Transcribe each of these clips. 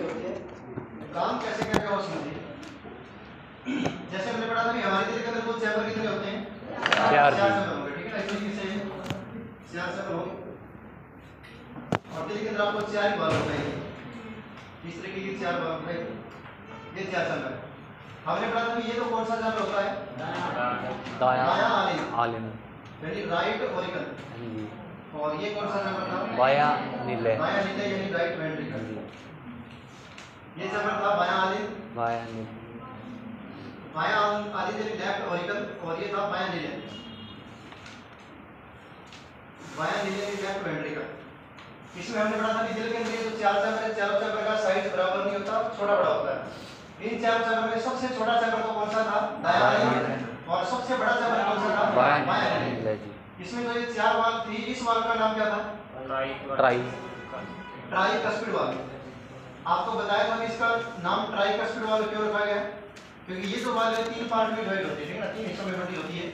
होती है, काम कैसे करेगा वो समझिए। जैसे हमने पढ़ा था कि हमारे दिल के अंदर कुल चैम्बर कितने होते हैं? 4 चैम्बर होंगे, ठीक है ना। इस तरीके से 4 चैम्बर होंगे और दिल के अंदर आपको 4 ही बाल होते हैं। इस तरीके की 4 बाल होते हैं, ये 4 चैम्बर है। हमने पढ़ा था कि ये तो कौन सा चैम्बर होता है? दायां आलिन, यानी राइट ऑरिकल। और ये कौन सा चैम्बर था? बायां नीले यानी राइट वेंट्रिकल। ये चैम्बर था बायां आलिन, बायां आलिन यानी लेफ्ट ऑरिकल, और ये था बायां नीले यानी लेफ्ट वेंट्रिकल। इसमें हमने पढ़ा था कि दिल के अंदर ये जो 4 चैम्बर है, चारों चैम्बर का साइज बराबर नहीं होता, छोटा बड़ा होता है। इन 4 चैम्बर में सबसे छोटा चैम्बर तो कौन सा था? दायां आलिन। और सबसे बड़ा चैम्बर कौन सा था? बायां आलिन। इसमें जो ये 4 वाल्व थी, इस वाल्व का नाम क्या था? Tricuspid valve. आपको बताया था कि इसका नाम ट्राइकस्पिड वाल्व क्यों रखा गया? क्योंकि ये जो वाल्व है 3 पार्ट में डिवाइड होती है, ठीक है ना, 3 हिस्सों में बटी होती है।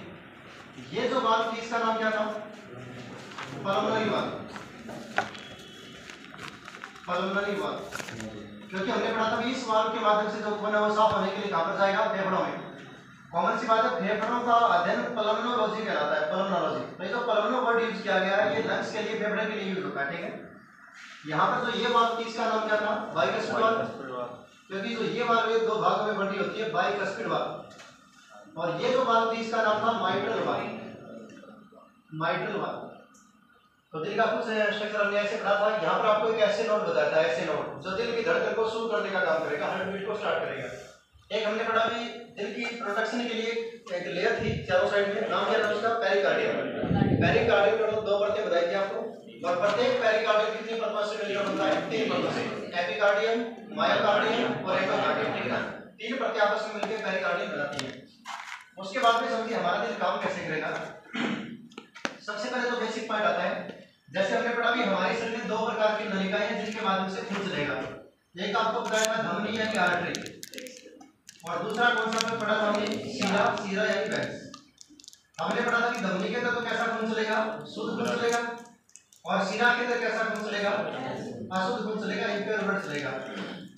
ये जो वाल्व थी इसका नाम क्या था? Pulmonary valve. पल्मोनरी वाल्व, क्योंकि हमने पढ़ा था कि इस वाल्व के माध्यम से जो खून है वो साफ होने के लिए कहां पर जाएगा? फेफड़ों में। कॉमन सी बात है, फेफड़ों का अध्ययन पल्मोनोलॉजी कहलाता है, पल्मोनोलॉजी। तो ये जो पल्मोनो वर्ड यूज किया गया है, ये लंग्स के लिए, फेफड़े के लिए यूज होता है, ठीक है। यहाँ पर जो ये वाल्व थी इसका नाम क्या था? बाइकस्पिड वाल्व, क्योंकि जो ये वाल्व है 2 भागों में बटी होती है, बाइकस्पिड वाल्व। और ये जो वाल्व थी इसका नाम था माइट्रल वाल्व। Mitral valve. तो दिल का कुछ स्ट्रक्चर हमने ऐसे पढ़ा था। यहाँ पर आपको एक ऐसे नोड बताया था, ऐसे नोड जो दिल की धड़कन को शुरू करने का काम करेगा, हार्ट बीट को स्टार्ट करेगा। एक हमने पढ़ा भी दिल की प्रोटेक्शन के लिए एक लेयर थी चारों साइड में, नाम क्या था उसका? पेरिकार्डियम। पेरिकार्डियम में 2 परतें बताई थी आपको, और प्रत्येक पेरिकार्डियम कितनी परतों से मिलकर बनता है? 3 परतों से। एपिकार्डियम, मायोकार्डियम और एंडोकार्डियम, ठीक है ना। 3 परतें आपस में मिलकर पेरिकार्डियम बनाती हैं। उसके बाद में समझिए हमारा दिल काम कैसे करेगा। सबसे पहले तो बेसिक पॉइंट आता है, जैसे हमने पढ़ा भी हमारे शरीर में 2 प्रकार की नलिकाएं हैं जिनके माध्यम से खून चलेगा। एक आपको बताया था धमनी यानी आर्टरी, और दूसरा कौन सा पढ़ा था हमने? सीरा यानी वेंस। हमने पढ़ा था कि धमनी के अंदर तो कैसा खून चलेगा? शुद्ध खून चलेगा, और सीरा के अंदर कैसा खून चलेगा? अशुद्ध खून चलेगा, इम्प्योर ब्लड चलेगा।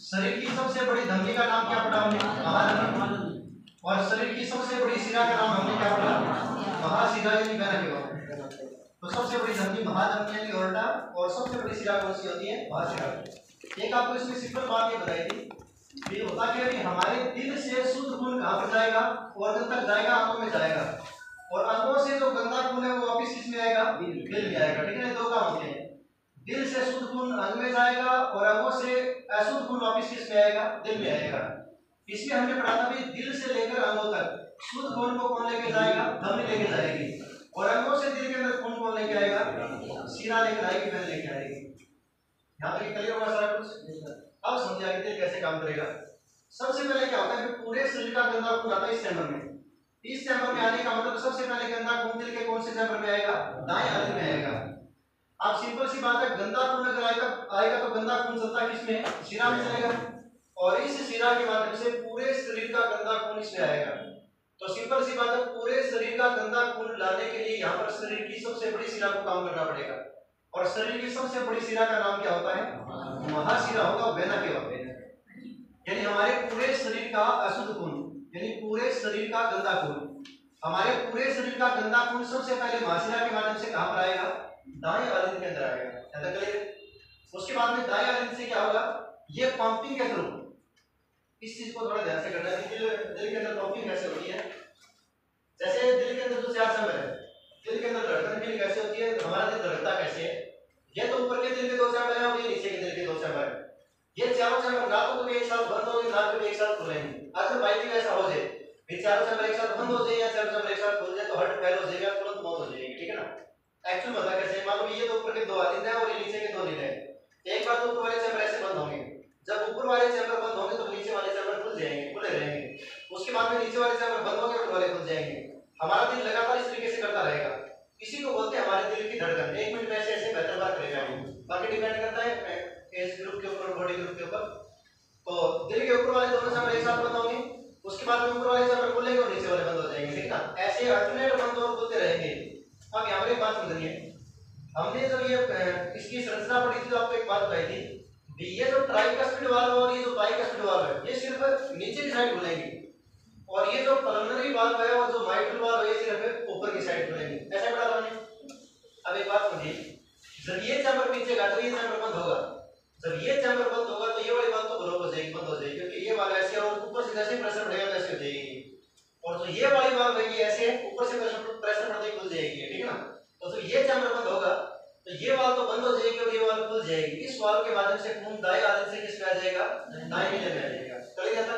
शरीर की सबसे बड़ी धमनी का नाम क्या पढ़ा हमने? महाधमनी। और शरीर की सबसे बड़ी सीरा का नाम हमने क्या पढ़ा? महासीरा यानी वेना केवा। तो सबसे बड़ी धमनी महाधमनी यानी ओर्टा, और सबसे बड़ी सीरा कौन सी होती है? महासीरा। एक आपको इसमें सिंपल बात ये बताई थी, ये होता क्या है कि हमारे दिल से शुद्ध खून कहां पर जाएगा? ऑर्गन तक जाएगा, आंखों में जाएगा, और आंखों से जो गंदा खून है वो वापस किस में आएगा? दिल में आएगा, ठीक है। 2 काम होते हैं, दिल से शुद्ध खून अंग में जाएगा, और अंगों से अशुद्ध खून वापस किस में आएगा? दिल में आएगा। इसमें हमने पढ़ा था कि दिल से लेकर अंगों तक शुद्ध खून को कौन लेके जाएगा? धमनी लेके जाएगी, और अंगों से दिल के अंदर खून कौन लेके आएगा? सीरा लेकर आएगी, वेन लेके आएगी। यहाँ तक क्लियर होगा सारा कुछ? अब समझिए आगे दिल कैसे काम करेगा। सबसे पहले क्या होता है कि पूरे शरीर का गंदा खून आता है इस चैम्बर में। इस चैम्बर में आने का मतलब सबसे पहले गंदा खून दिल के कौन से चैम्बर में आएगा? दाएं आलिन में आएगा। अब सिंपल सी बात है, गंदा खून अगर आएगा तो गंदा खून चलता किसमें? सीरा में चलेगा, और इस सीरा के माध्यम से पूरे शरीर का गंदा खून इसमें आएगा। तो सिंपल सी बात है, पूरे शरीर का गंदा खून लाने के लिए यहाँ पर शरीर की सबसे बड़ी सीरा को काम करना पड़ेगा, और शरीर की सबसे बड़ी सीरा का नाम क्या होता है? महासीरा होगा, वेना केवा। यानी हमारे पूरे शरीर का अशुद्ध खून, यानी पूरे शरीर का गंदा खून, हमारे पूरे शरीर का गंदा खून सबसे पहले महासीरा के माध्यम से कहां पर आएगा? दाएं आलिन के अंदर आएगा। उसके बाद में दाएं आलिन से क्या होगा? ये पंपिंग के थ्रू, इस चीज को थोड़ा ध्यान से करना है कि दिल के अंदर पंपिंग कैसे होती है। जैसे दिल के अंदर जो 4 चैम्बर है, दिल के अंदर धड़कन फील कैसे होती है, हमारा दिल धड़कता कैसे है। ये तो ऊपर के दिल के 2 चैम्बर है, और ये नीचे के दिल के 2 चैम्बर है। ये चारों चैम्बर ना तो एक साथ बंद होंगे, ना तो एक साथ खुलेंगे। अगर बाई चांस ऐसा हो जाए कि चारों चैम्बर एक साथ बंद हो जाए या चारों चैम्बर एक साथ खुल जाए तो हार्ट फेल हो जाएगा, तुरंत मौत हो जाएगी, ठीक है ना। एक्चुअल बता कैसे, मान लो ये तो ऊपर के 2 आलिन है और ये नीचे के 2 नीले हैं। एक बार तो ऊपर वाले चैम्बर ऐसे बंद होंगे, जब ऊपर वाले चैम्बर बंद होंगे तो नीचे वाले चैम्बर खुल जाएंगे, खुले रहेंगे। उसके बाद में नीचे वाले चैम्बर बंद होंगे, ऊपर वाले खुल जाएंगे। हमारा दिल लगातार इस तरीके से करता रहेगा। इसी को बोलते हैं हमारे दिल की धड़कन। 1 मिनट में ऐसे बेहतर बात करेगा, बाकी डिपेंड करता है एज ग्रुप के ऊपर, बॉडी ग्रुप के ऊपर। तो दिल के ऊपर वाले दोनों चैम्बर एक साथ बंद होंगे, उसके बाद में ऊपर वाले चैम्बर खुलेंगे और नीचे वाले बंद हो जाएंगे, ठीक है ना। ऐसे अल्टरनेट बंद और खुलते रहेंगे। अब यहाँ पर एक बात समझिए, हमने जब ये इसकी संरचना पढ़ी थी तो आपको एक बात बताई थी, ये जो ट्राइकस्पिड वाल्व और ये जो बाइकस्पिड वाल्व है ये सिर्फ नीचे की साइड खुलेंगे, और ये जो पल्मोनरी वाल्व है और जो माइट्रल वाल्व है ये सिर्फ ऊपर की साइड खुलेंगे। ऐसा पढ़ा था हमने। अब एक बात समझिए, जब ये चैम्बर पीछेगा तो ये चैम्बर बंद होगा, जब ये चैम्बर बंद होगा तो ये वाली वाल्व तो ब्लॉक हो जाएगी, बंद हो जाएगी, क्योंकि ये वाल्व ऐसे और ऊपर से जैसे प्रेशर बढ़ेगा वैसे हो जाएगी, और जो ये वाली वाल्व है ये ऐसे ऊपर से प्रेशर बढ़ते ही खुल जाएगी, ठीक है ना। तो जब ये चैम्बर बंद होगा तो ये वाल्व तो बंद हो जाएगी और ये वाल्व खुल जाएगी। इस वाल्व के माध्यम से खून दाएं आधे से किस पे आ जाएगा, दाएं नीले में आ जाएगा। चलिए आता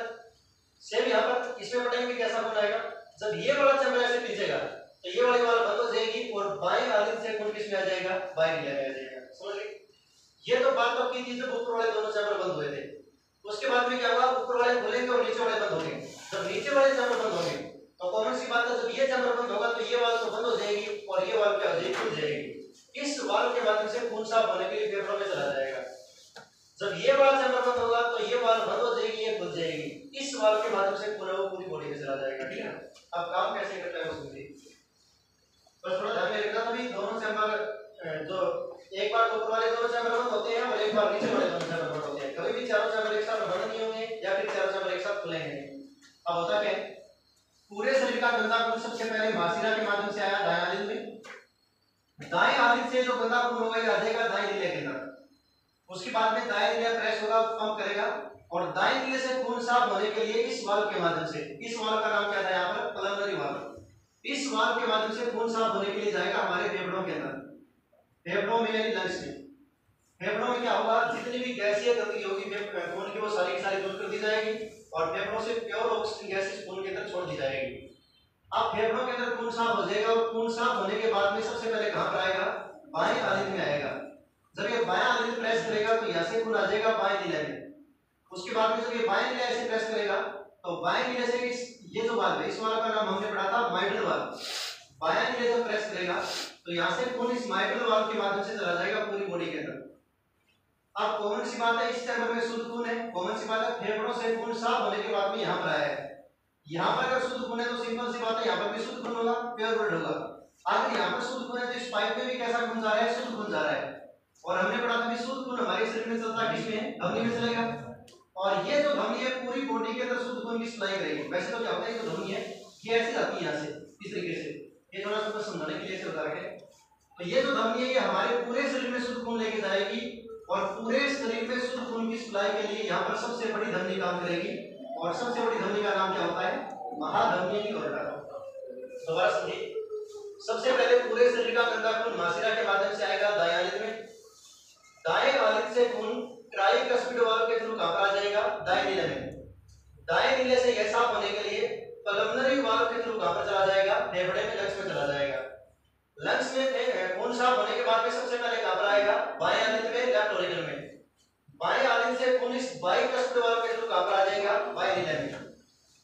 सेम यहां पर इसमें पढ़ेंगे कैसा खून आएगा। जब ये वाला चैम्बर ऐसे खींचेगा तो ये वाली वाल्व बंद हो जाएगी और बाएं आधे से खून किस में आ जाएगा, बाएं नीले में आ जाएगा। समझ गए। ये तो बात आपकी थी जब ऊपर वाले दोनों चैम्बर बंद हुए थे। उसके बाद में क्या होगा, ऊपर वाले खुलेंगे और नीचे वाले बंद होंगे। जब नीचे वाले चैम्बर बंद होंगे तो कॉमन सी बात है, जब ये चैम्बर बंद होगा तो ये वाल्व तो बंद हो जाएगी और ये वाल्व क्या हो जाएगी, खुल जाएगी। इस वाल्व के माध्यम से खून साफ होने के लिए फेफड़ों में चला जाएगा। जब ये वाल्व चैम्बर बंद होगा तो ये वाल्व बंद हो जाएगी, ये खुल जाएगी। इस वाल्व के माध्यम से खून वो पूरी बॉडी में चला जाएगा, ठीक है। अब काम कैसे करता है वो समझिए, बस थोड़ा ध्यान में रखना। तभी दोनों चैम्बर जो एक बार तो ऊपर वाले दोनों चैम्बर बंद होते हैं और एक बार नीचे वाले दोनों चैम्बर बंद होते हैं। कभी भी चारों चैम्बर एक साथ बंद नहीं होंगे या फिर चारों चैम्बर एक साथ खुलेंगे नहीं। अब होता क्या है, पूरे शरीर का गंदा खून सबसे पहले महाशिरा के माध्यम से आया दाएं आलिंद में। दाएं आलिंद से जो गंदा खून होगा ये आ जाएगा दाएं नीले के अंदर। उसके बाद में दाएं नीले प्रेस होगा, पंप करेगा, और दाएं नीले से खून साफ होने के लिए इस वाल्व के माध्यम से, इस वाल्व का नाम क्या था यहाँ पर, पल्मोनरी वाल्व। इस वाल्व के माध्यम से खून साफ होने के लिए जाएगा हमारे फेफड़ों के अंदर, फेफड़ों में यानी लंग्स में। फेफड़ों में क्या होगा, जितनी भी गैसीय गंदगी होगी खून की वो सारी की सारी दूर कर दी जाएगी और फेफड़ों से प्योर ऑक्सीजन गैस इस खून के अंदर छोड़ दी जाएगी। अब फेफड़ों के अंदर खून साफ हो जाएगा और खून साफ होने के बाद में सबसे पहले कहां पर आएगा, बाएं आलिंद में आएगा। जब ये बाएं आलिंद प्रेस करेगा तो यहां से खून आ जाएगा बाएं नीले में। उसके बाद में जब ये बाएं नीले ऐसे प्रेस करेगा तो बाएं नीले से ये जो वाल्व है, इस वाल्व का नाम हमने पढ़ा था माइट्रल वाल्व। बायां नीले जब प्रेस करेगा तो यहां से खून इस माइट्रल वाल्व के माध्यम से चला जाएगा पूरी बॉडी के अंदर। अब कॉमन सी बात है, इस चैम्बर में शुद्ध खून है, कॉमन सी बात है, फेफड़ों से खून साफ होने के बाद में यहां पर आया है। यहां पर अगर शुद्ध खून है तो सिंपल सी बात है यहां पर भी शुद्ध खून होगा, प्योर ब्लड होगा। अगर यहां पर शुद्ध खून है तो इस पाइप में भी कैसा खून जा रहा है, शुद्ध खून जा रहा है। और हमने पढ़ा था कि शुद्ध खून हमारे शरीर में चलता किसमें, धमनी में चलेगा, और ये जो धमनी है पूरी बॉडी के अंदर शुद्ध खून की सप्लाई करेगी। वैसे तो क्या होता है, ये जो धमनी है ये ऐसे जाती है यहां से इस तरीके से, ये थोड़ा सा समझाने के लिए ऐसे बता रखे। तो ये जो धमनी है ये हमारे पूरे शरीर में शुद्ध खून लेके जाएगी और पूरे शरीर में शुद्ध खून की सप्लाई के लिए यहाँ पर सबसे बड़ी धमनी काम करेगी, और सबसे बड़ी धमनी का नाम क्या होता है, महाधमनी होता है। दोबारा समझिए, सबसे पहले पूरे शरीर का गंदा खून महाशिरा के माध्यम से आएगा दाएं आलिंद में। दाएं आलिंद से खून ट्राइकस्पिड वाल्व के थ्रू कहां पर आ जाएगा, दाएं नीले में। दाएं नीले से यह साफ होने के लिए पल्मोनरी वाल्व के थ्रू कहां पर चला जाएगा, फेफड़े में, लंग्स में चला जाएगा। लंग्स में खून साफ होने के बाद में सबसे पहले कहां पर आएगा, बाएं आलिंद में, लेफ्ट ऑरिकल में। बाएं आलिंद से खून इस बाइकस्पिड वाल्व के थ्रू कहां पर आ जाएगा, बाएं नीले में।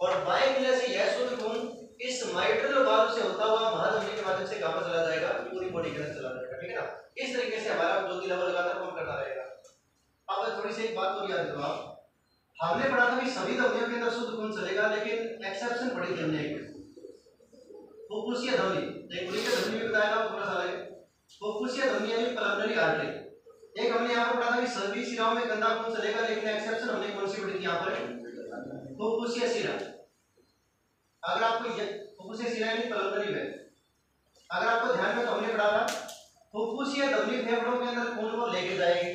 और बाएं नीले से यह शुद्ध खून इस माइट्रल वाल्व से होता हुआ महाधमनी के माध्यम से कहां पर चला जाएगा, पूरी बॉडी के अंदर चला जाएगा, ठीक है ना। इस तरीके से हमारा ज्योति लेवल लगातार पंप करता रहेगा। अब थोड़ी सी एक बात और याद रखो आप, हमने पढ़ा था कि सभी धमनियों के अंदर शुद्ध खून चलेगा, लेकिन एक्सेप्शन बड़ी धमनी है, फुफ्फुसीय धमनी, एक पूरी का धमनी भी बताया था थोड़ा सा अलग है। फुफ्फुसीय धमनी यानी पल्मोनरी आर्टरी। एक हमने यहां पर पढ़ा था कि सभी शिराओं में गंदा खून चलेगा, लेकिन एक्सेप्शन हमने कौन सी पढ़ी थी यहां पर, फुफ्फुसीय शिरा। अगर आपको फुफ्फुसीय शिरा यानी पल्मोनरी वेन, अगर आपको ध्यान में तो हमने पढ़ा था फुफ्फुसीय धमनी फेफड़ों के अंदर खून को लेके जाएगी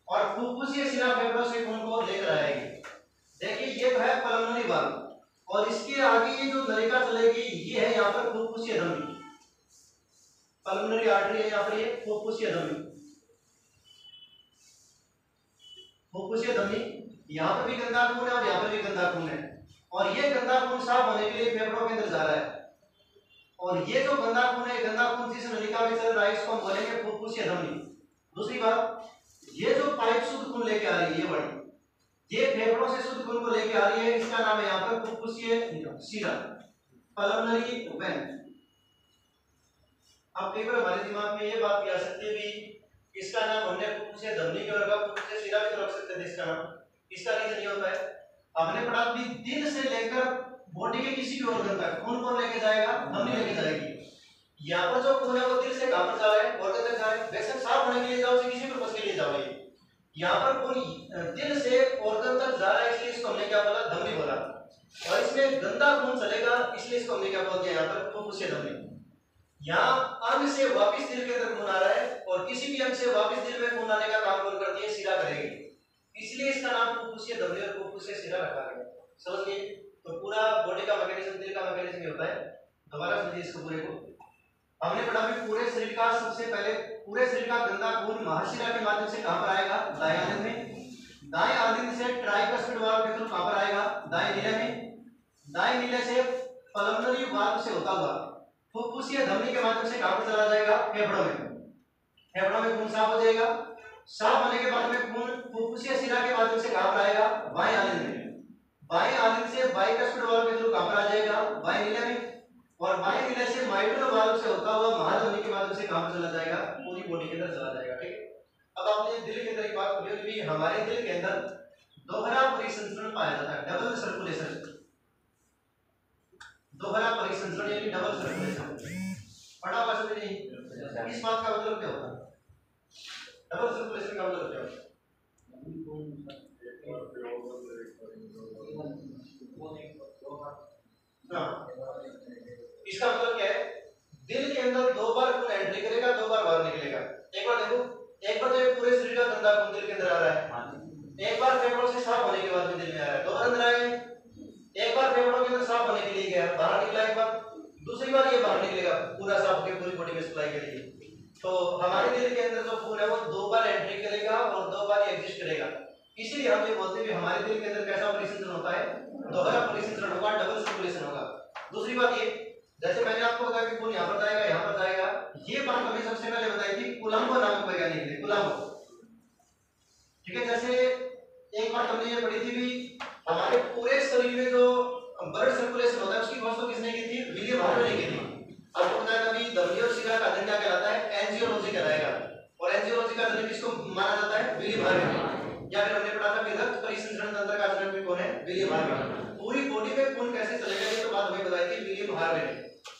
और फुफ्फुसीय शिरा फेफड़ों से खून को लेकर आएगी। देखिए ये तो है पल्मोनरी वाल्व, और इसके आगे ये जो नलिका चलेगी ये है यहाँ पर फुफ्फुसीय धमनी, पल्मोनरी आर्टरी है यहाँ पर, ये फुफ्फुसीय धमनी। फुफ्फुसीय धमनी, यहाँ पर भी गंदा खून है और यहाँ पर भी गंदा खून है, और ये गंदा खून साफ होने के लिए फेफड़ों के अंदर जा रहा है। और ये जो गंदा खून है, गंदा खून जिस नलिका में चल रहा है इसको हम बोलेंगे फुफ्फुसीय धमनी। दूसरी बात, ये जो पाइप शुद्ध खून लेके आ रही है, ये बड़ी, ये फेफड़ों से शुद्ध खून को लेके आ रही है, इसका नाम है यहाँ पर फुफ्फुसीय शिरा, पल्मोनरी वेन। अब कई बार हमारे दिमाग में ये बात भी आ सकती है भी इसका नाम हमने फुफ्फुसीय धमनी क्यों रखा, फुफ्फुसीय शिरा भी तो रख सकते थे इसका नाम। इसका रीजन ये होता है, हमने पढ़ा भी दिल से लेकर बॉडी के किसी भी ऑर्गन तक खून कौन लेके जाएगा, धमनी लेके जाएगी। यहाँ पर जो खून है वो दिल से कहां पर जा रहा है, ऑर्गन तक जा रहा है। वैसे साफ होने के लिए जाओ, किसी पर्पस के लिए जाओ, यहाँ पर खून दिल से ऑर्गन तक जा रहा है, इसलिए इसको हमने क्या बोला, धमनी बोला। और इसमें गंदा खून चलेगा, इसलिए इसको हमने क्या बोल दिया यहाँ पर, फुफ्फुसीय धमनी। यहाँ अंग से वापस दिल के अंदर खून आ रहा है, और किसी भी अंग से वापस दिल में खून आने का काम कौन करती है, शिरा करेगी, इसलिए इसका नाम फुफ्फुसीय धमनी और फुफ्फुसीय शिरा रखा गया। समझ गए? तो पूरा बॉडी का मैकेनिज्म, दिल का मैकेनिज्म ये होता है। दोबारा समझिए इसको पूरे को। हमने पढ़ा भी पूरे शरीर का, सबसे पहले पूरे शरीर का गंदा खून महाशिरा के माध्यम से कहां पर आएगा, दाएं आलिंद में। दाएं आलिंद से ट्राइकस्पिड वाल्व के थ्रू कहां पर आएगा, दाएं नीले में। दाएं नीले से पल्मोनरी वाल्व से होता हुआ फुफ्फुसीय धमनी के माध्यम से कहां पर चला जाएगा, फेफड़ों में। फेफड़ों में खून साफ हो जाएगा। साफ होने के बाद में खून फुफ्फुसीय शिरा के माध्यम से कहां पर आएगा, बाएं आलिंद में। बाएं आलिंद से बाइकस्पिड वाल्व के थ्रू कहां पर आ जाएगा, बाएं नीले में। और बाएं नीले से माइट्रल वाल्व से होता हुआ महाधमनी के माध्यम से कहां पर चला जाएगा, पूरी बॉडी के अंदर चला जाएगा। ठीक है, अब आपने दिल के अंदर एक बात बोली कि हमारे दिल के अंदर दोहरा परिसंचरण पाया जाता है, डबल सर्कुलेशन। दोहरा परिसंचरण यानी डबल सर्कुलेशन पढ़ा हुआ समझ नहीं? इस बात का मतलब क्या होता है, डबल सर्कुलेशन का मतलब क्या होता है? इसका मतलब क्या है, दिल के अंदर दो बार खून एंट्री करेगा, दो बार बाहर निकलेगा। एक बार देखो, एक बार तो ये पूरे शरीर का गंदा खून दिल के अंदर आ रहा है, एक बार फेफड़ों से साफ होने के बाद में दिल में आ रहा है, दो बार अंदर आए। एक बार फेफड़ों के अंदर साफ होने के लिए गया, बाहर निकला एक बार, दूसरी बार ये बाहर निकलेगा पूरा साफ होकर पूरी बॉडी में सप्लाई करेगी। तो हमारे दिल के अंदर जो खून है वो दो बार एंट्री करेगा और दो बार एग्जिस्ट करेगा, इसीलिए हम ये बोलते हैं कि हमारे दिल के अंदर कैसा परिसंचरण होता है, दोहरा परिसंचरण होगा, डबल सर्कुलेशन होगा। दूसरी बात ये, जैसे मैंने आपको बताया कि खून यहाँ पर जाएगा, यहाँ पर जाएगा, ये बात हमें सबसे पहले बताई थी कोलंबो नामक वैज्ञानिक ने, कोलंबो। ठीक है, जैसे एक बात हमने ये पढ़ी थी भी, हमारे पूरे शरीर में जो ब्लड सर्कुलेशन होता है उसकी खोज तो किसने की थी, विलियम हार्वे ने की थी। आपको पता है अभी धमनी और शिरा का अध्ययन क्या कहलाता है, एंजियोलॉजी कहलाएगा, और एंजियोलॉजी का अध्ययन किसको माना जाता है, विलियम हार्वे। या फिर हमने पढ़ा था कि रक्त परिसंचरण तंत्र का अध्ययन कौन है, विलियम हार्वे। पूरी बॉडी में खून कैसे चलेगा ये तो बात हमें बताई थी विलियम हार्वे ने,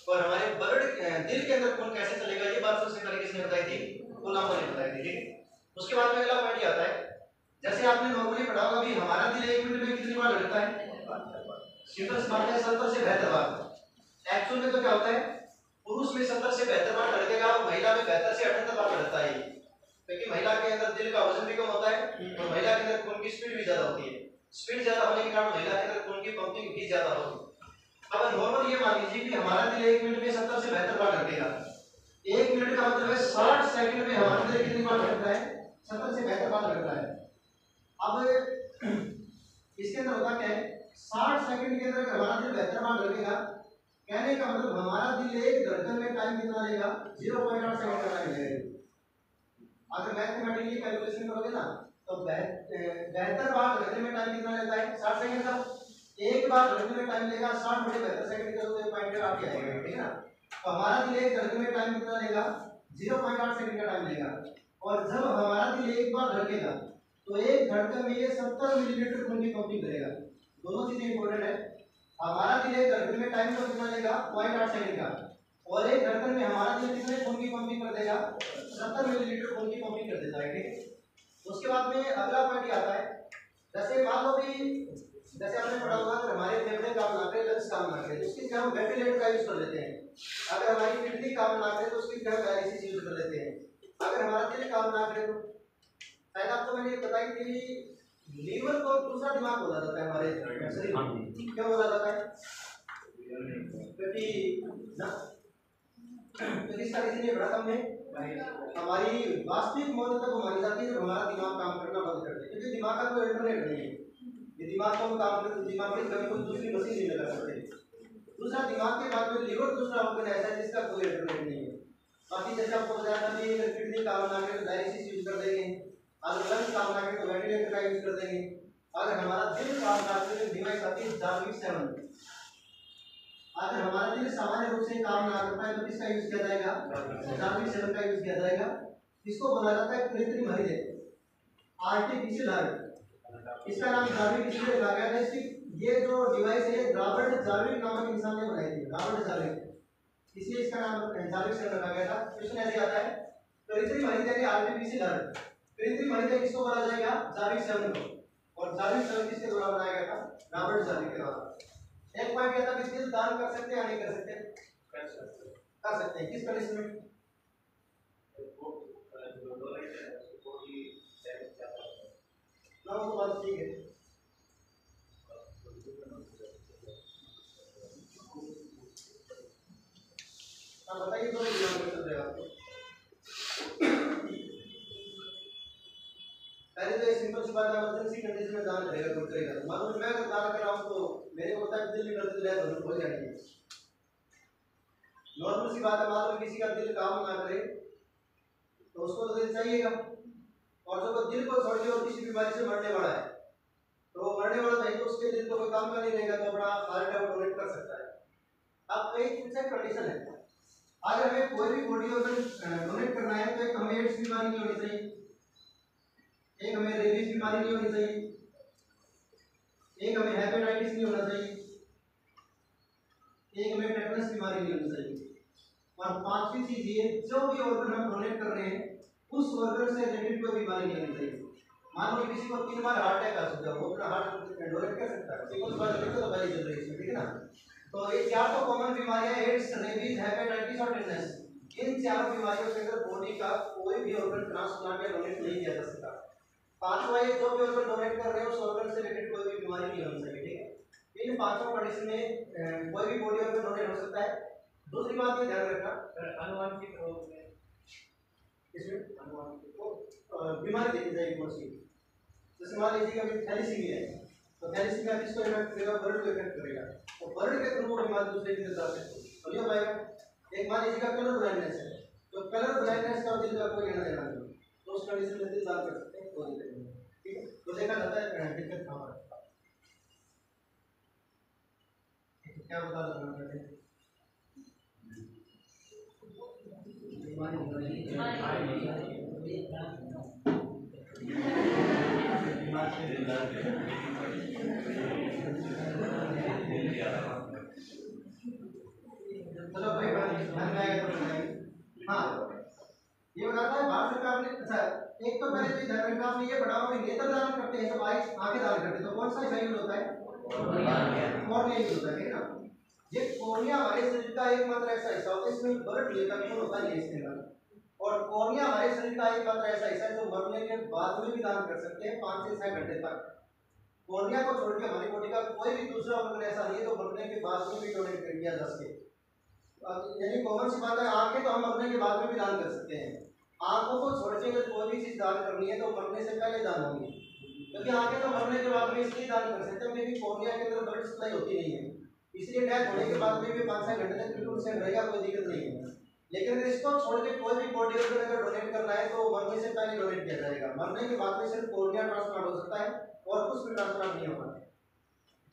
और हमारे ब्लड दिल के अंदर खून कैसे चलेगा ये बात सबसे पहले किसने बताई थी, कोलंबो ने बताई थी। ठीक, उसके बाद में अगला पॉइंट आता है, जैसे आपने नॉर्मली पढ़ा होगा भी हमारा दिल 1 मिनट में कितनी बार धड़कता है, सिंपल सी बात है 70 से 72 बार। एक्चुअल में तो क्या होता है, पुरुष में 70 से 72 बार धड़केगा, महिला में 72 से 78 बार धड़कता है, क्योंकि महिला के अंदर दिल का वजन भी कम होता है और महिला के अंदर खून की स्पीड भी ज्यादा होती है। स्पीड ज्यादा होने के कारण महिला के अंदर खून की पंपिंग भी ज्यादा होती है। अब नॉर्मल ये मान लीजिए कि हमारा दिल 1 मिनट में 70 से 72 बार धड़केगा। 1 मिनट का मतलब है 60 सेकंड में हमारा दिल कितनी बार धड़कता है, 70 से 72 बार धड़कता है। अब इसके अंदर होता क्या है, 60 सेकंड के अंदर हमारा दिल 72 बार धड़केगा, कहने का मतलब हमारा दिल एक धड़कन में टाइम कितना लेगा, 0.8 सेकंड का टाइम लेगा। अगर मैथमेटिकली कैलकुलेशन करोगे ना तो 72 बार धड़कने में टाइम कितना लेता है, 60 सेकंड का। एक बार धड़कने में टाइम लेगा 60 बटे 72 सेकंड का, तो ये पॉइंट आप ही आएगा, ठीक है ना। तो हमारा दिल एक धड़कन में टाइम कितना लेगा, 0.8 सेकंड का टाइम लेगा। और जब हमारा दिल एक बार धड़केगा तो एक धड़कन में ये 70 मिलीलीटर खून की पंपिंग करेगा। दोनों चीजें इंपॉर्टेंट है। हमारा दिल एक धड़कन में टाइम तो कितना लेगा, 0.8 सेकंड का, और एक धड़कन में हमारा दिल कितने खून की पंपिंग कर देगा, 70 मिलीलीटर खून की पंपिंग कर देता है। ठीक, उसके बाद में अगला पॉइंट आता है, जैसे मान लो भी जैसे आपने पढ़ा होगा कि हमारे फेफड़े काम ना करे, लंग्स काम ना करे, तो उसकी जगह हम वेंटिलेटर का यूज कर लेते हैं। अगर हमारी किडनी काम ना करे तो उसकी जगह डायलिसिस यूज कर लेते हैं। अगर हमारा दिल काम ना करे तो शायद आपको मैंने बताई थी, लीवर को दूसरा दिमाग बोला जाता है हमारे शरीर में। क्यों बोला जाता है, क्योंकि ना इसका रीजन ये बड़ा कम है, हमारी वास्तविक मौत तक हमारी जाती है जब हमारा दिमाग काम करना बंद कर दे, क्योंकि दिमाग का कोई इंटरनेट नहीं है। ये दिमाग को काम करते, दिमाग में कभी कोई दूसरी मशीन नहीं लगा सकते। दूसरा दिमाग के बाद में लीवर दूसरा ऑर्गन ऐसा है जिसका कोई इंटरनेट नहीं है। बाकी जैसे आपको बताया था कि अगर किडनी काम ना करे तो डायलिसिस यूज कर देंगे, अगर लंग्स काम ना करे तो वेंटिलेटर का यूज कर देंगे, अगर हमारा दिल काम ना करे तो डिवाइस आती है जार्विक 7। अगर हमारा दिल सामान्य रूप से काम ना कर पाए तो किसका यूज किया जाएगा, जार्विक 7 का यूज किया जाएगा। इसको बोला जाता है कृत्रिम हृदय, आर्टिफिशियल हार्ट। इसका नाम जार्विक इसलिए रखा गया है, इसकी ये जो डिवाइस है रॉबर्ट जार्विक नामक इंसान ने बनाई थी, रॉबर्ट जार्विक, इसलिए इसका नाम जार्विक 7 रखा गया था। क्वेश्चन ऐसे आता है, कृत्रिम हृदय के आर्टिफिशियल हार्ट कृत्रिम हृदय किसको बोला जाएगा? जाविक सेवन को। और जाविक सेवन किसके द्वारा बनाया गया था? रॉबर्ट जाविक के द्वारा। एक पॉइंट ये था कि दिल दान कर सकते हैं या नहीं कर सकते? कर सकते हैं। किस कंडीशन में? ना वो बात ठीक है। अब बताइए दो एग्जाम्पल चल रहे हैं आपको। पहले तो ये सिंपल सी बात है, इमरजेंसी कंडीशन में दान करेगा तो करेगा। मान लो मैं अगर दान कर रहा हूँ तो मेरे को पता है दिल निकलते रहे तो हो जाएगी। नॉर्मल सी बात है, मान लो किसी का दिल काम ना करे तो उसको तो दिल चाहिएगा। और जो दिल को छोड़ के और किसी बीमारी से मरने वाला है तो मरने वाला नहीं तो उसके दिल को कोई काम का नहीं रहेगा तो अपना हार्ट अटैक डोनेट कर सकता है। अब कई कुछ कंडीशन है, अगर हमें कोई भी बॉडी ऑर्गन डोनेट करना है तो एक हमें एड्स बीमारी नहीं होनी चाहिए, एक हमें रेबीज बीमारी नहीं होनी चाहिए, एक हमें हेपेटाइटिस नहीं होना चाहिए, एक हमें टेटनस बीमारी नहीं होनी चाहिए। और पांचवी चीज ये, जो भी ऑर्गन हम डोनेट कर रहे हैं उस ऑर्गन से रिलेटेड कोई बीमारी नहीं होनी चाहिए। मान लो किसी को 3 बार हार्ट अटैक आ चुका है, वो अपना हार्ट डोनेट कर सकता है, सिंपल बात है, तो पहले चल रही है, ठीक है ना। तो ये चार तो कॉमन बीमारियां, एड्स, रेबीज, हेपेटाइटिस और टेटनस, इन चारों बीमारियों के अंदर बॉडी का कोई भी ऑर्गन ट्रांसप्लांट या डोनेट नहीं किया जा सकता। पांचवा ये, जो भी ऑर्गन डोनेट कर रहे हैं उस ऑर्गन से रिलेटेड कोई भी बीमारी नहीं होनी चाहिए, ठीक है। इन पांचों कंडीशन में कोई भी बॉडी ऑर्गन डोनेट हो सकता है। दूसरी बात ये ध्यान रखना, अनुवांशिक रोग में इसमें अनुवांशिक बीमारी देखी जाएगी कौन सी। जैसे मान लीजिए अभी थैलेसीमिया है तो थैलेसीमिया किसको इफेक्ट करेगा? ब्लड को इफेक्ट करेगा, तो ब्लड के थ्रू वो बीमारी दूसरे की जा सकती है, तो ये पाएगा। एक मान लीजिए का कलर ब्लाइंडनेस है, तो कलर ब्लाइंडनेस का दिल का कोई लेना देना नहीं, तो उस कंडीशन में दिल दान कर सकते हैं, कोई दिक्कत नहीं, ठीक है। तो देखा जाता है दिक्कत कहां है, क्या बता रहा हूं चलो भाई ध्यान में आएगा तो बताएंगे। हाँ ये बताता है भारत सरकार ने, अच्छा एक तो पहले तो ध्यान रखना आपने ये बढ़ावा में नेत्र दान करते हैं, तो आंखें दान करते हैं, तो कौन सा यूज होता है? कॉर्निया यूज होता है ना। ये कॉर्निया हमारे शरीर का एकमात्र ऐसा हिस्सा होता है इसमें ब्लड लेकर होता है इसके अंदर, और कॉर्निया हमारे शरीर का एकमात्र ऐसा हिस्सा है जो मरने के बाद में भी दान कर सकते हैं 5 से 6 घंटे तक। कॉर्निया को छोड़ के हमारी बॉडी का कोई भी दूसरा ऑर्गन ऐसा नहीं है जो मरने के बाद में भी डोनेट कर दिया जा सके। यानी कॉमन सी बात है, आंखें तो हम मरने के बाद में भी दान कर सकते हैं। आंखों को छोड़ के अगर कोई भी चीज दान करनी है तो मरने से पहले दान होगी, क्योंकि आंखें तो मरने के बाद में इसलिए दान कर सकते हैं क्योंकि कॉर्निया के अंदर ब्लड सप्लाई होती नहीं है, इसलिए डेथ होने के बाद में भी 5-6 घंटे तक बिल्कुल सेफ रहेगा, कोई दिक्कत नहीं है। लेकिन अगर इसको छोड़ के कोई भी बॉडी ऑर्गन अगर डोनेट करना है तो मरने से पहले डोनेट किया जाएगा, मरने के बाद में सिर्फ कॉर्निया ट्रांसप्लांट हो सकता है और कुछ भी ट्रांसप्लांट नहीं होगा।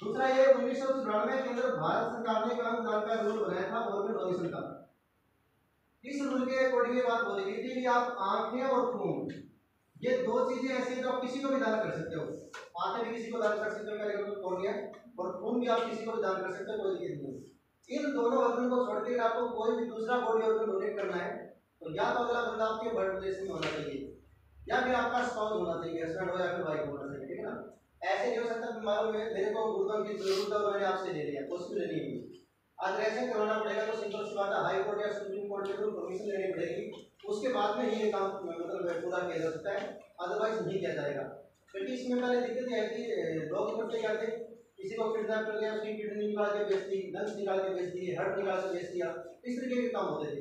दूसरा ये 1994 के अंदर भारत सरकार ने काम का रूल बनाया था ऑर्गन डोनेशन का। इस रूल के अकॉर्डिंग ये बात बोली गई थी कि आप आंखें और खून, ये दो चीजें ऐसी हैं जो आप किसी को भी दान कर सकते हो। आंखें भी किसी को दान कर सकते हो, क्या कहते कॉर्निया, और खून भी आप किसी को भी दान कर सकते हो, कोई दिक्कत नहीं। इन दोनों ऑर्गन को छोड़ के आपको कोई भी दूसरा बॉडी ऑर्गन डोनेट करना है तो या तो अगला बंदा आपके ब्लड रिलेशन में होना चाहिए या फिर आपका स्पाउस होना चाहिए, हस्बैंड हो या फिर वाइफ होना चाहिए, ठीक है ना। ऐसे नहीं हो सकता कि मालूम है मेरे को गुर्दों की जरूरत है और मैंने आपसे ले लिया, उसकी लेनी होगी। अगर ऐसे करवाना पड़ेगा तो सिंपल सी बात है, हाई कोर्ट या सुप्रीम कोर्ट के थ्रू परमिशन लेनी पड़ेगी, उसके बाद में ये काम मतलब पूरा किया जा सकता है, अदरवाइज नहीं किया जाएगा। क्योंकि इसमें पहले दिक्कत यह है कि लोग इकट्ठे करते, किसी को किडनैप कर लिया, उसकी किडनी निकाल के बेच दी, लंग्स निकाल के बेच दिए, हार्ट निकाल के बेच दिया, इस तरीके के काम होते थे।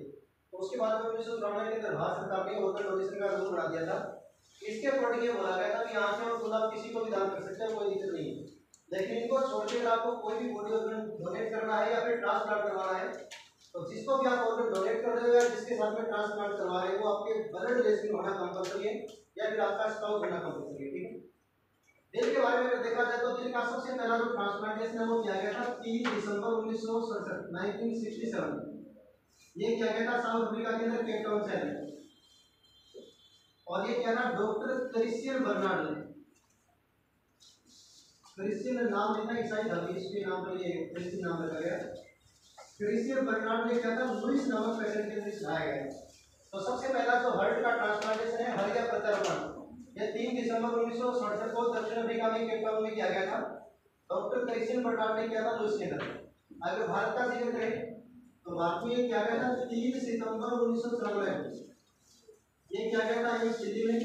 तो उसके बाद में 1993 के अंदर भारत सरकार ने ऑर्गन डोनेशन का रूल बना दिया था। इसके अकॉर्डिंग ये बोला गया था कि आंखें और खून आप किसी को भी दान कर सकते हैं, कोई दिक्कत नहीं है, लेकिन इनको छोड़कर आपको कोई भी बॉडी ऑर्गन डोनेट करना है या फिर ट्रांसप्लांट करवाना है तो जिसको भी आप ऑर्गन डोनेट कर रहे हो या जिसके साथ में ट्रांसप्लांट करवा रहे हो वो आपके ब्लड रिलेशन होना कंपलसरी है या फिर आपका स्पाउस होना कंपलसरी है, ठीक है। दिल के बारे में अगर देखा जाए तो दिल का सबसे पहला जो ट्रांसप्लांटेशन है वो किया गया था 3 दिसंबर 1967 ये किया गया था साउथ अफ्रीका के अंदर केप टाउन शहर में, और ये क्या था डॉक्टर क्रिश्चियन बर्नार्ड ने, क्रिश्चियन नाम लेना ईसाई धर्म इसके नाम पर ये क्रिश्चियन नाम रखा गया। क्रिश्चियन बर्नार्ड ने क्या था लुइस नामक पेशेंट के लिए चलाया गया। तो सबसे पहला जो हार्ट का ट्रांसप्लांटेशन है, हृदय प्रत्यारोपण, ये 3 दिसंबर 1967 को दक्षिण अफ्रीका में केप टाउन में किया गया था। डॉक्टर क्रिस्टियन बर्नार्ड ने किया था लुईस के अंदर। अगर भारत का जिक्र करें तो भारत में किया गया था 3 सितंबर 1994 ये किया गया था इस दिल्ली में,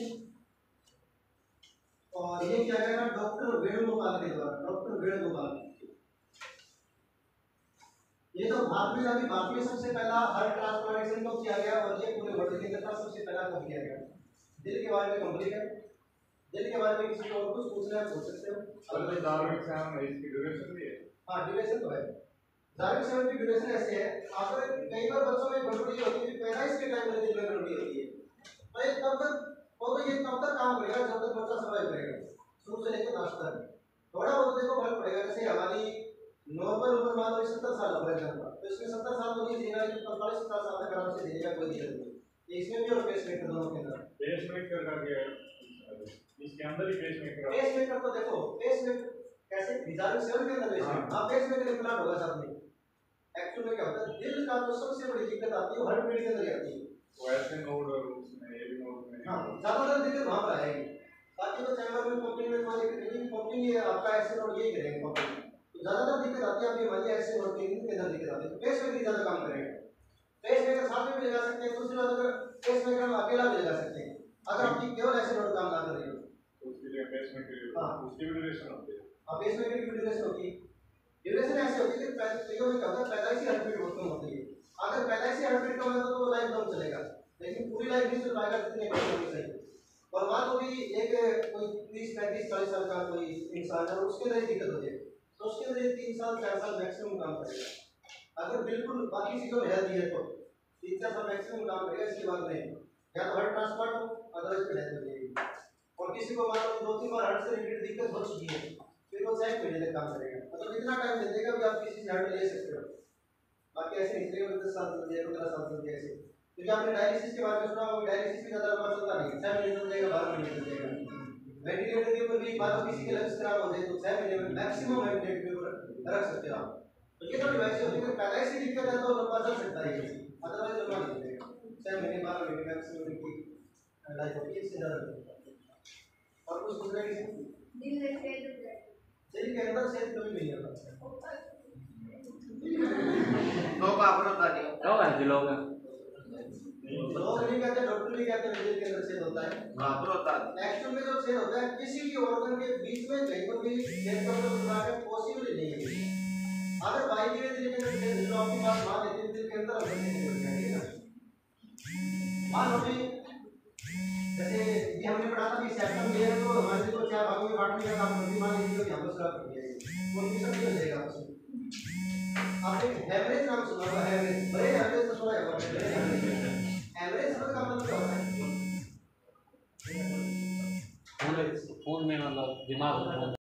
और ये किया गया था डॉक्टर वेणुगोपाल के द्वारा। डॉक्टर वेणुगोपाल ये तो भारत में अभी भारत में सबसे पहला हार्ट ट्रांसप्लांटेशन को किया गया, और ये पूरे वर्ल्ड के अंदर सबसे पहला कब किया गया। दिल के बारे में कंप्लीट है। दिल के बारे में किसी को और कुछ पूछना है पूछ सकते हो। अगर धार्मिक एग्जाम है इसकी ड्यूरेशन भी है। हां ड्यूरेशन तो है। धार्मिक एग्जाम की ड्यूरेशन ऐसे है, अगर कई बार बच्चों में गड़बड़ी होती है, पैदाइश के टाइम में दिल में गड़बड़ी होती है, तो ये तब तक वो तो ये तब तक काम करेगा जब तक बच्चा सर्वाइव करेगा, शुरू से लेकर लास्ट तक। थोड़ा बहुत देखो फर्क पड़ेगा। जैसे हमारी नॉर्मल उम्र मान लो 70 साल हो गए जब, तो इसमें 70 साल तो नहीं जीना है, 45 साल तक आराम से जीने का कोई दिक्कत नहीं। इसमें भी और पेसमेकर दोनों के अंदर पेसमेकर का क्या है, इसके अंदर ही पेसमेकर तो देखो पेसमेकर कैसे विजार्ड सेल के अंदर पेसमेकर। हां पेसमेकर इम्प्लांट होगा साथ में। एक्चुअली में क्या होता है, दिल का जो सबसे बड़ी दिक्कत आती है वो हार्ट बीट के अंदर आती है। वो ऐसे नोड और उसमें ये भी नोड में हां ज्यादातर दिक्कत वहां पर आएगी। बाकी तो चैम्बर में पंपिंग में कोई दिक्कत नहीं, पंपिंग ये आपका ऐसे नोड यही करेंगे पंपिंग। तो ज्यादातर दिक्कत आती है आपकी हमारी ऐसे नोड के अंदर दिक्कत आती है, तो पेसमेकर ज्यादा काम करेगा। पेसमेकर साथ में भी लगा सकते हैं। दूसरी बात, अगर पेसमेकर हम अकेला भी लगा सकते हैं अगर आपकी केवल ऐसे नोड काम ना कर रही हो, तो उसके लिए पेसमेकर हां उसकी भी ड्यूरेशन होती है। अब पेसमेकर की ड्यूरेशन होती है, ड्यूरेशन ऐसे होती है कि कईयों में क्या होता है, पैदाइशी हार्ट बीट बहुत कम होती है। अगर पैदाइशी हार्ट बीट कम है तो वो लाइफ लॉन्ग चलेगा, लेकिन पूरी लाइफ नहीं चल पाएगा जितनी कम होनी चाहिए। और मान लो भी एक कोई 30 35 40 साल का कोई इंसान है, उसके अंदर दिक्कत होती है, तो उसके अंदर 3 साल 4 साल मैक्सिमम काम करेगा। अगर बिल्कुल बाकी चीजों में हेल्दी है तो 3 4 साल मैक्सिमम काम करेगा। इसके बाद में या तो हार्ट ट्रांसप्लांट हो, अदरवाइज डेथ हो जाएगी। और किसी को मान लो 2-3 बार हार्ट से रिलेटेड दिक्कत हो चुकी है, फिर वो 6 महीने तक काम करेगा। मतलब इतना टाइम दे देगा कि आप किसी से हार्ट ले सकते हो। बाकी ऐसे नहीं चलेगा 10 साल चल जाएगा, 15 साल चल जाएगा ऐसे। क्योंकि आपने डायलिसिस के बारे में सुना होगा, डायलिसिस भी ज्यादा लंबा चलता नहीं, 6 महीने चल जाएगा, 12 महीने चल जाएगा। वेंटिलेटर के ऊपर भी मान लो किसी के लंग्स खराब हो जाए तो 6 महीने में मैक्सिमम वेंटिलेटर के ऊपर रख सकते हो आप। तो ये थोड़ी वैसी होती है कि पैदाइशी दिक्कत है तो लंबा चल सकता है, अदरवाइज लंबा नहीं चलेगा। 6 महीने 12 महीने मैक्सिमम की लाइफ होती है, इससे ज्यादा नहीं। और कुछ दूसरा दिल के अंदर से कभी नहीं होता। लोग आपको बता दिया लोग है लोग नहीं कहते, डॉक्टर भी कहते हैं दिल के अंदर छेद होता है। हां तो बता दे। एक्चुअल में जो छेद होता है किसी भी ऑर्गन के बीच में कहीं पर भी छेद करना तो पॉसिबल नहीं है। अगर बाई दिल के अंदर छेद जो आपकी बात मान लेते हैं दिल के अंदर अंदर से निकल जाएगा। मान लो भी जैसे ये हमने पढ़ा था कि सेप्टम लेयर है तो हमारे को 4 भागों में बांटने का काम करती मान लीजिए कि हम लोग कर दिया कॉन्फ्यूजन नहीं हो जाएगा आपसे। आपने एवरेज नाम सुना होगा, एवरेज बड़े एवरेज तो सुना है। एवरेज का मतलब क्या होता है? फोन में मतलब दिमाग